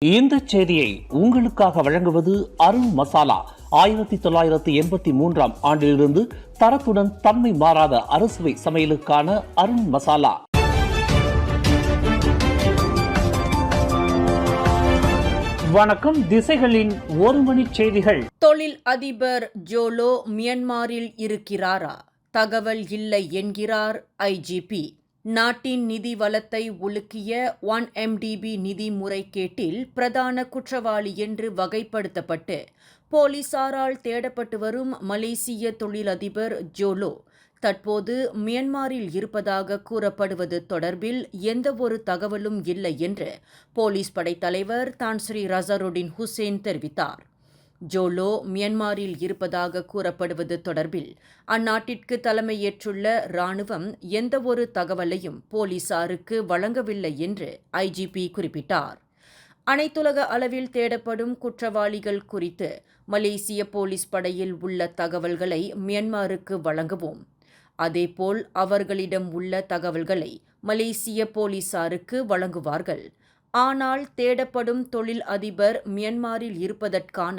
இந்த செய்தியை உங்களுக்காக வழங்குவது அருண் மசாலா. 1983 ஆண்டிலிருந்து தரத்துடன் தன்மை மாறாத அறுசுவை சமையலுக்கான அருண் மசாலா. வணக்கம். திசைகளின் ஒரு மணி செய்திகள். தொழில் அதிபர் ஜோலோ மியான்மரில் இருக்கிறாரா? தகவல் இல்லை என்கிறார் ஐஜிபி. நாட்டின் நிதி வளத்தை உலுக்கிய 1MDB நிதி முறைகேட்டில் பிரதான குற்றவாளி என்று வகைப்படுத்தப்பட்டு போலீசாரால் தேடப்பட்டு வரும் மலேசிய தொழிலதிபர் ஜோலோ தற்போது மியான்மரில் இருப்பதாக கூறப்படுவது தொடர்பில் எந்தவொரு தகவலும் இல்லை என்று போலீஸ் படைத்தலைவர் தான் ஸ்ரீ ரசருடின் ஹுசேன் தெரிவித்தார். ஜோலோ மியான்மரில் இருப்பதாக கூறப்படுவது தொடர்பில் அந்நாட்டிற்கு தலைமையேற்றுள்ள இராணுவம் எந்தவொரு தகவலையும் போலீசாருக்கு வழங்கவில்லை என்று ஐஜிபி குறிப்பிட்டார். அனைத்துலக அளவில் தேடப்படும் குற்றவாளிகள் குறித்து மலேசிய போலீஸ் படையில் உள்ள தகவல்களை மியான்மருக்கு வழங்குவோம். அதேபோல் அவர்களிடம் உள்ள தகவல்களை மலேசிய போலீசாருக்கு வழங்குவார்கள். ஆனால் தேடப்படும் தொழில் அதிபர் மியான்மரில் இருப்பதற்கான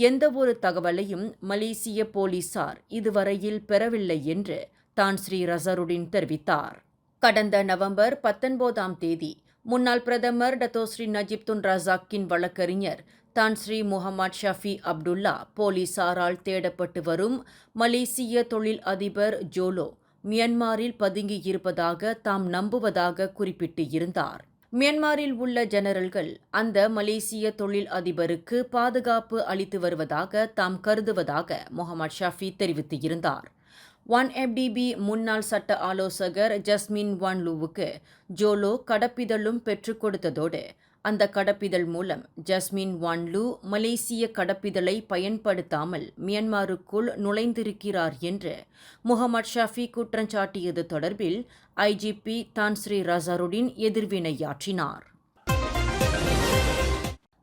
எந்தவொரு தகவலையும் மலேசிய போலீசார் இதுவரையில் பெறவில்லை என்று தான் ஸ்ரீ ரசருடின் தெரிவித்தார். கடந்த நவம்பர் 19ஆம் தேதி முன்னாள் பிரதமர் டத்தோஸ்ரீ நஜிப் துன் ரசாக்கின் வழக்கறிஞர் தான் ஸ்ரீ முகமது ஷஃபி அப்துல்லா போலீசாரால் தேடப்பட்டு வரும் மலேசிய தொழில் அதிபர் ஜோலோ மியான்மரில் பதுங்கியிருப்பதாக தாம் நம்புவதாக குறிப்பிட்டு இருந்தார். மியான்மரில் உள்ள ஜெனரல்கள் அந்த மலேசிய தொழில் அதிபருக்கு பாதுகாப்பு அளித்து வருவதாக தாம் கருதுவதாக முகமது ஷஃபி தெரிவித்திருந்தார். 1MDB முன்னாள் சட்ட ஆலோசகர் ஜஸ்மின் வான்லூவுக்கு ஜோலோ கடப்பிதழும் பெற்றுக் கொடுத்ததோடு அந்த கடப்பிதழ் மூலம் ஜஸ்மின் வான்லூ மலேசிய கடப்பிதழை பயன்படுத்தாமல் மியான்மருக்குள் நுழைந்திருக்கிறார் என்று முகமது ஷஃபி குற்றஞ்சாட்டியது தொடர்பில் ஐஜிபி தான் ஸ்ரீ ரசருடின் எதிர்வினையாற்றினார்.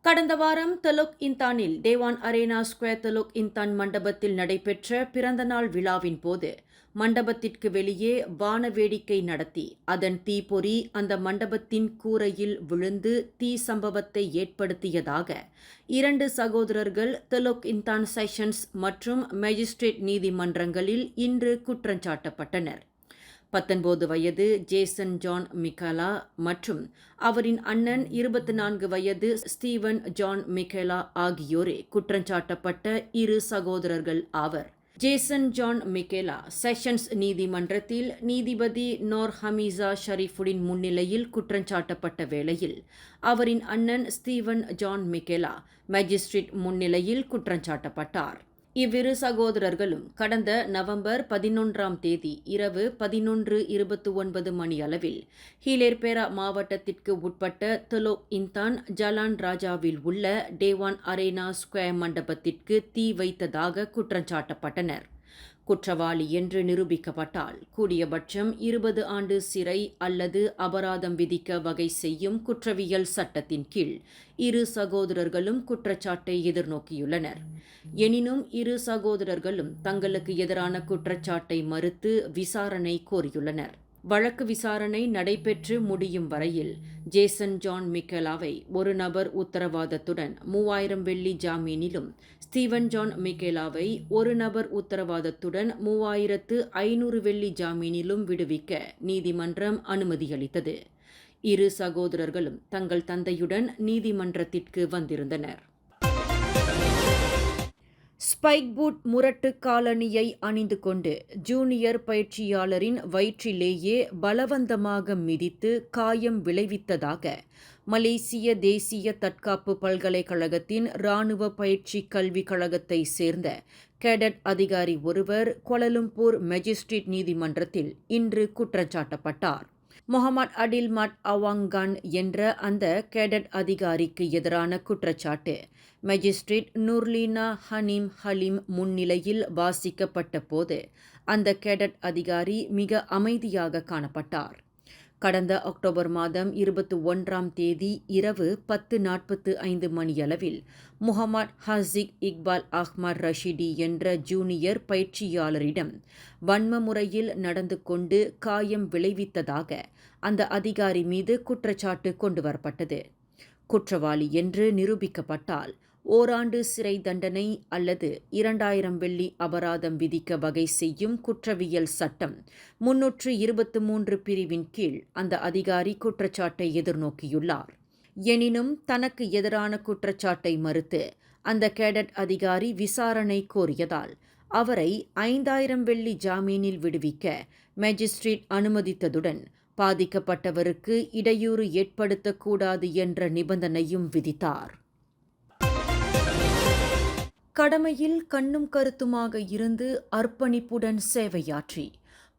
கடந்த வாரம் தெலுக் இந்தானில் தேவான் அரேனா ஸ்கொயர் தெலுக் இந்தான் மண்டபத்தில் நடைபெற்ற பிறந்தநாள் விழாவின் போது மண்டபத்திற்கு வெளியே வான வேடிக்கை நடத்தி அதன் தீப்பொறி அந்த மண்டபத்தின் கூரையில் விழுந்து தீ சம்பவத்தை ஏற்படுத்தியதாக 2 சகோதரர்கள் தெலுக் இந்தான் செஷன்ஸ் மற்றும் மேஜிஸ்ட்ரேட் நீதிமன்றங்களில் இன்று குற்றஞ்சாட்டப்பட்டனர். 19 வயது ஜேசன் ஜான் மிக்கேலா மற்றும் அவரின் அண்ணன் 24 வயது ஸ்டீவன் ஜான் மிக்கேலா ஆகியோரே குற்றஞ்சாட்டப்பட்ட 2 சகோதரர்கள் ஆவர். ஜேசன் ஜான் மிக்கேலா செஷன்ஸ் நீதிமன்றத்தில் நீதிபதி நோர் ஹமீசா ஷரீஃபுடின் முன்னிலையில் குற்றஞ்சாட்டப்பட்ட வேளையில் அவரின் அண்ணன் ஸ்டீவன் ஜான் மிக்கேலா மேஜிஸ்ட்ரேட் முன்னிலையில் குற்றஞ்சாட்டப்பட்டார். இவ்விரு சகோதரர்களும் கடந்த நவம்பர் 11ஆம் தேதி இரவு 11:29 மணியளவில் ஹிலேர்பேரா மாவட்டத்திற்கு உட்பட்ட தெலோக் இந்தான் ஜலான் ராஜாவில் உள்ள டேவான் அரேனா ஸ்கொயர் மண்டபத்திற்கு தீ வைத்ததாக குற்றஞ்சாட்டப்பட்டனர். குற்றவாளி என்று நிரூபிக்கப்பட்டால் கூடியபட்சம் 20 ஆண்டு சிறை அல்லது அபராதம் விதிக்க வகை செய்யும் குற்றவியல் சட்டத்தின் கீழ் 2 சகோதரர்களும் குற்றச்சாட்டை எதிர்நோக்கியுள்ளனர். எனினும் 2 சகோதரர்களும் தங்களுக்கு எதிரான குற்றச்சாட்டை மறுத்து விசாரணை கோரியுள்ளனர். வழக்கு விசாரணை நடைபெற்று முடியும் வரையில் ஜேசன் ஜான் மிக்கேலாவை ஒரு நபர் உத்தரவாதத்துடன் 3000 வெள்ளி ஜாமீனிலும் ஸ்டீவன் ஜான் மிக்கேலாவை ஒரு நபர் உத்தரவாதத்துடன் 3500 வெள்ளி ஜாமீனிலும் விடுவிக்க நீதிமன்றம் அனுமதியளித்தது. 2 சகோதரர்களும் தங்கள் தந்தையுடன் நீதிமன்றத்திற்கு வந்திருந்தனர். ஸ்பைக் பூட் முரட்டு காலணியை அணிந்து கொண்டு ஜூனியர் பயிற்சியாளரின் வயிற்றிலேயே பலவந்தமாக மிதித்து காயம் விளைவித்ததாக மலேசிய தேசிய தற்காப்பு பல்கலைக்கழகத்தின் இராணுவ பயிற்சி கல்விக் கழகத்தை சேர்ந்த கேடட் அதிகாரி ஒருவர் கோலாலம்பூர் மேஜிஸ்ட்ரேட் நீதிமன்றத்தில் இன்று குற்றஞ்சாட்டப்பட்டார். முகமது அடில் மட் அவாங்கான் என்ற அந்த கேடட் அதிகாரிக்கு எதிரான குற்றச்சாட்டு மேஜிஸ்ட்ரேட் நூர்லீனா ஹனீம் ஹலீம் முன்னிலையில் வாசிக்கப்பட்ட போது அந்த கேடட் அதிகாரி மிக அமைதியாக காணப்பட்டார். கடந்த அக்டோபர் மாதம் 21ஆம் தேதி இரவு 10:45 மணியளவில் முகமது ஹாசிக் இக்பால் அஹ்மத் ரஷீடி என்ற ஜூனியர் பயிற்சியாளரிடம் வன்ம முறையில் நடந்து கொண்டு காயம் விளைவித்ததாக அந்த அதிகாரி மீது குற்றச்சாட்டு கொண்டுவரப்பட்டது. குற்றவாளி என்று நிரூபிக்கப்பட்டால் ஓராண்டு சிறை தண்டனை அல்லது 2000 வெள்ளி அபராதம் விதிக்க வகை செய்யும் குற்றவியல் சட்டம் 323 பிரிவின் கீழ் அந்த அதிகாரி குற்றச்சாட்டை எதிர்நோக்கியுள்ளார். எனினும் தனக்கு எதிரான குற்றச்சாட்டை மறுத்து அந்த கேடட் அதிகாரி விசாரணை கோரியதால் அவரை 5000 வெள்ளி ஜாமீனில் விடுவிக்க மேஜிஸ்ட்ரேட் அனுமதித்ததுடன் பாதிக்கப்பட்டவருக்கு இடையூறு ஏற்படுத்தக்கூடாது என்ற நிபந்தனையும் விதித்தார். கடமையில் கண்ணும் கருத்துமாக இருந்து அர்ப்பணிப்புடன் சேவையாற்றி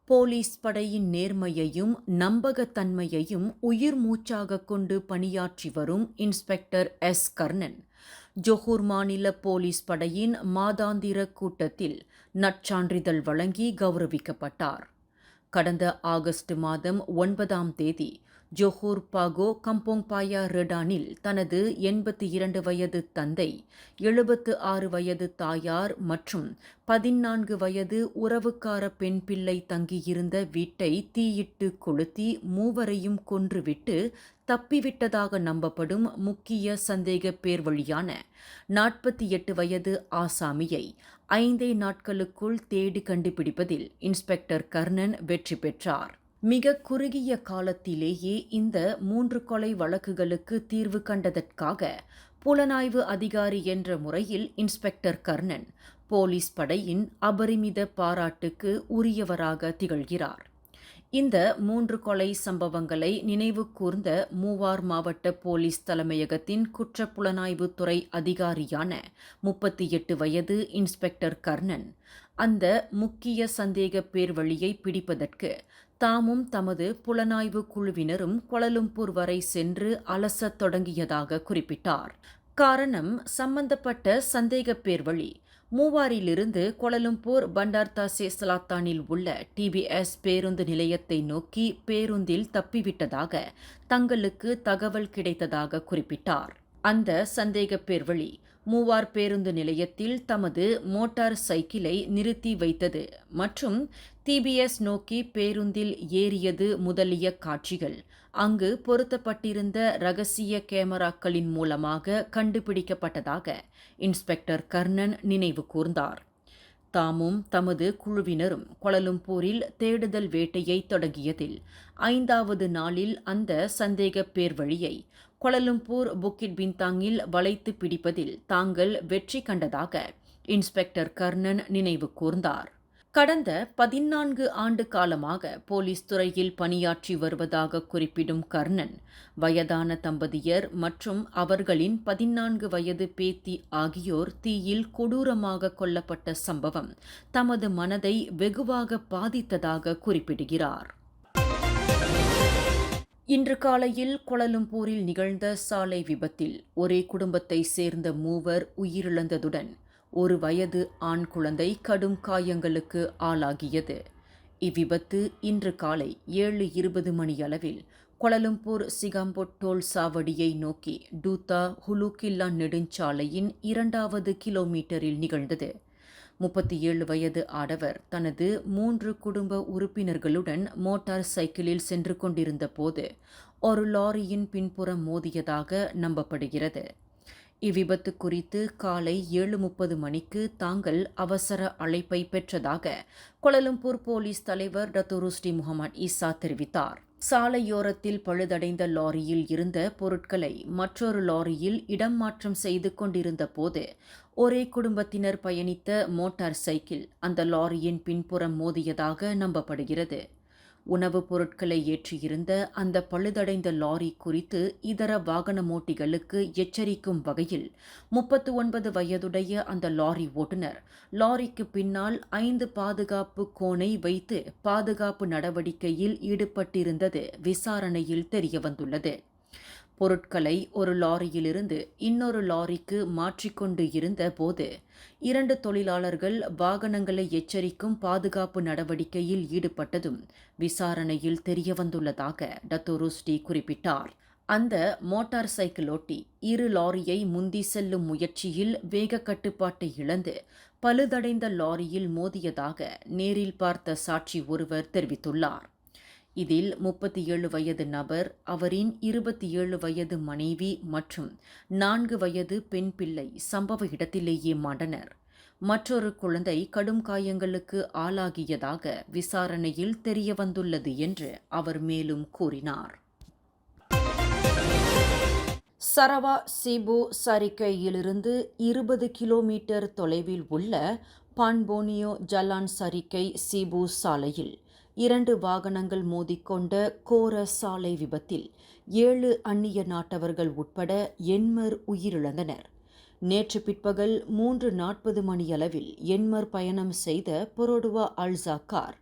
போலீஸ் படையின் நேர்மையையும் நம்பகத்தன்மையையும் உயிர் மூச்சாக கொண்டு பணியாற்றி வரும் இன்ஸ்பெக்டர் எஸ். கர்ணன் ஜொஹூர் மாநில போலீஸ் படையின் மாதாந்திர கூட்டத்தில் நற்சான்றிதழ் வழங்கி கௌரவிக்கப்பட்டார். கடந்த ஆகஸ்ட் மாதம் 9ஆம் தேதி ஜொஹூர் பாகோ கம்போங் பாயா ரெடானில் தனது 82 வயது தந்தை, 76 வயது தாயார் மற்றும் 14 வயது உறவுக்கார பெண் பிள்ளை தங்கியிருந்த வீட்டை தீயிட்டு கொளுத்தி மூவரையும் கொன்றுவிட்டு தப்பிவிட்டதாக நம்பப்படும் முக்கிய சந்தேக பேர் வழியான 48 வயது ஆசாமியை 5 நாட்களுக்குள் தேடி கண்டுபிடிப்பதில் இன்ஸ்பெக்டர் கர்ணன் வெற்றி பெற்றார். மிக குறுகிய காலத்திலேயே இந்த 3 கொலை வழக்குகளுக்கு தீர்வு கண்டதற்காக புலனாய்வு அதிகாரி என்ற முறையில் இன்ஸ்பெக்டர் கர்ணன் போலீஸ் படையின் அபரிமித பாராட்டுக்கு உரியவராக திகழ்கிறார். இந்த 3 கொலை சம்பவங்களை நினைவு கூர்ந்த மூவார் மாவட்ட போலீஸ் தலைமையகத்தின் குற்றப்புலனாய்வு துறை அதிகாரியான 38 வயது இன்ஸ்பெக்டர் கர்ணன் அந்த முக்கிய சந்தேக பேர் வழியை பிடிப்பதற்கு தாமும் தமது புலனாய்வு குழுவினரும் கோலாலம்பூர் வரை சென்று அலசத் தொடங்கியதாக குறிப்பிட்டார். காரணம், சம்பந்தப்பட்ட சந்தேக பேர் வழி மூவாரிலிருந்து கோலாலம்பூர் பண்டார்தாசே சலாத்தானில் உள்ள டிபிஎஸ் பேருந்து நிலையத்தை நோக்கி பேருந்தில் தப்பிவிட்டதாக தங்களுக்கு தகவல் கிடைத்ததாக குறிப்பிட்டார். அந்த சந்தேக பேர் வழி மூவார் பேருந்து நிலையத்தில் தமது மோட்டார் சைக்கிளை நிறுத்தி வைத்தது மற்றும் டிபிஎஸ் நோக்கி பேருந்தில் ஏறியது முதலிய காட்சிகள் அங்கு பொருத்தப்பட்டிருந்த இரகசிய கேமராக்களின் மூலமாக கண்டுபிடிக்கப்பட்டதாக இன்ஸ்பெக்டர் கர்ணன் நினைவு கூர்ந்தார். தாமும் தமது குழுவினரும் கோலாலம்பூரில் தேடுதல் வேட்டையை தொடங்கியதில் 5வது நாளில் அந்த சந்தேக பேர் வழியை கோலாலம்பூர் புக்கிட் பின்தாங்கில் வளைத்து பிடிப்பதில் தாங்கள் வெற்றி கண்டதாக இன்ஸ்பெக்டர் கர்ணன் நினைவு கூர்ந்தார். கடந்த 14 ஆண்டு காலமாக போலீஸ் துறையில் பணியாற்றி வருவதாக குறிப்பிடும் கர்ணன், வயதான தம்பதியர் மற்றும் அவர்களின் 14 வயது பேத்தி ஆகியோர் தீயில் கொடூரமாக கொல்லப்பட்ட சம்பவம் தமது மனதை வெகுவாக பாதித்ததாக குறிப்பிடுகிறார். இன்று காலையில் கோலாலம்பூரில் நிகழ்ந்த சாலை விபத்தில் ஒரே குடும்பத்தை சேர்ந்த மூவர் உயிரிழந்ததுடன் 1 வயது ஆண் குழந்தை கடும் காயங்களுக்கு ஆளாகியது. இவ்விபத்து இன்று காலை 7:20 மணியளவில் கோலாலம்பூர் சிகாம்பொட் டோல் சாவடியை நோக்கி டூத்தா ஹுலுகில்லா நெடுஞ்சாலையின் 2வது கிலோமீட்டரில் நிகழ்ந்தது. 37 வயது ஆடவர் தனது 3 குடும்ப உறுப்பினர்களுடன் மோட்டார் சைக்கிளில் சென்று கொண்டிருந்த போது ஒரு லாரியின் பின்புறம் மோதியதாக நம்பப்படுகிறது. இவ்விபத்து குறித்து காலை 7:30 மணிக்கு தாங்கள் அவசர அழைப்பை பெற்றதாக கோலாலம்பூர் போலீஸ் தலைவர் டத்தோருஸ்டி முகமது ஈசா தெரிவித்தார். சாலையோரத்தில் பழுதடைந்த லாரியில் இருந்த பொருட்களை மற்றொரு லாரியில் இடம் மாற்றம் செய்து கொண்டிருந்த போது ஒரே குடும்பத்தினர் பயணித்த மோட்டார் சைக்கிள் அந்த லாரியின் பின்புறம் மோதியதாக நம்பப்படுகிறது. உணவுப் பொருட்களை ஏற்றியிருந்த அந்த பழுதடைந்த லாரி குறித்து இதர வாகனமோட்டிகளுக்கு எச்சரிக்கும் வகையில் 39 வயதுடைய அந்த லாரி ஓட்டுநர் லாரிக்கு பின்னால் 5 பாதுகாப்பு கோனை வைத்து பாதுகாப்பு நடவடிக்கையில் ஈடுபட்டிருந்தது விசாரணையில் தெரியவந்துள்ளது. பொருட்களை ஒரு லாரியிலிருந்து இன்னொரு லாரிக்கு மாற்றிக்கொண்டு இருந்த போது 2 தொழிலாளர்கள் வாகனங்களை எச்சரிக்கும் பாதுகாப்பு நடவடிக்கையில் ஈடுபட்டதும் விசாரணையில் தெரியவந்துள்ளதாக டத்தோருஸ்டி குறிப்பிட்டார். அந்த மோட்டார் சைக்கிளோட்டி 2 லாரியை முந்தி செல்லும் முயற்சியில் வேக கட்டுப்பாட்டை இழந்து பழுதடைந்த லாரியில் மோதியதாக நேரில் பார்த்த சாட்சி ஒருவர் தெரிவித்துள்ளார். இதில் 37 வயது நபர், அவரின் 27 வயது மனைவி மற்றும் 4 வயது பெண் பிள்ளை சம்பவ இடத்திலேயே மாண்டனர். மற்றொரு குழந்தை கடும் காயங்களுக்கு ஆளாகியதாக விசாரணையில் தெரியவந்துள்ளது என்று அவர் மேலும் கூறினார். சரவா சிபு சரிக்கையிலிருந்து 20 கிலோமீட்டர் தொலைவில் உள்ள பான்போனியோ ஜலான் சரிக்கை சிபு சாலையில் 2 வாகனங்கள் மோதிக்கொண்ட கோர சாலை விபத்தில் 7 அந்நிய நாட்டவர்கள் உட்பட 8 உயிரிழந்தனர். நேற்று பிற்பகல் 3:40 மணியளவில் என்மர் பயணம் செய்த பொரோடுவா அல்சா கார்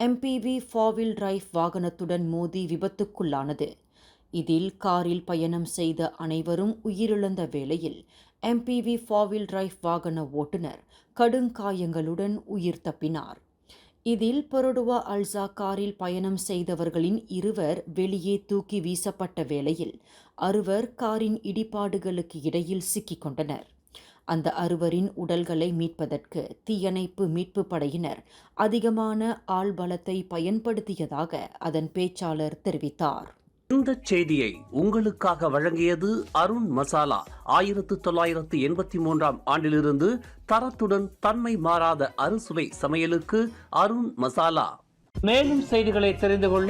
எம்பிவி 4-wheel டிரைவ் வாகனத்துடன் மோதி விபத்துக்குள்ளானது. இதில் காரில் பயணம் செய்த அனைவரும் உயிரிழந்த வேளையில் எம்பிவி 4-wheel டிரைவ் வாகன ஓட்டுநர் கடுங்காயங்களுடன் உயிர் தப்பினார். இதில் பொரோடுவா அல்சா காரில் பயணம் செய்தவர்களின் 2 வெளியே தூக்கி வீசப்பட்ட வேளையில் 6 காரின் இடிபாடுகளுக்கு இடையில் சிக்கிக் கொண்டனர். அந்த 6 உடல்களை மீட்பதற்கு தீயணைப்பு மீட்பு படையினர் அதிகமான ஆள்பலத்தை பயன்படுத்தியதாக அதன் பேச்சாளர் தெரிவித்தார். இந்த செய்தியை உங்களுக்காக வழங்கியது அருண் மசாலா. 1983ஆம் ஆண்டிலிருந்து தரத்துடன் தன்மை மாறாத அறுசுவை சமையலுக்கு அருண் மசாலா. மேலும் செய்திகளை தெரிந்து கொள்ள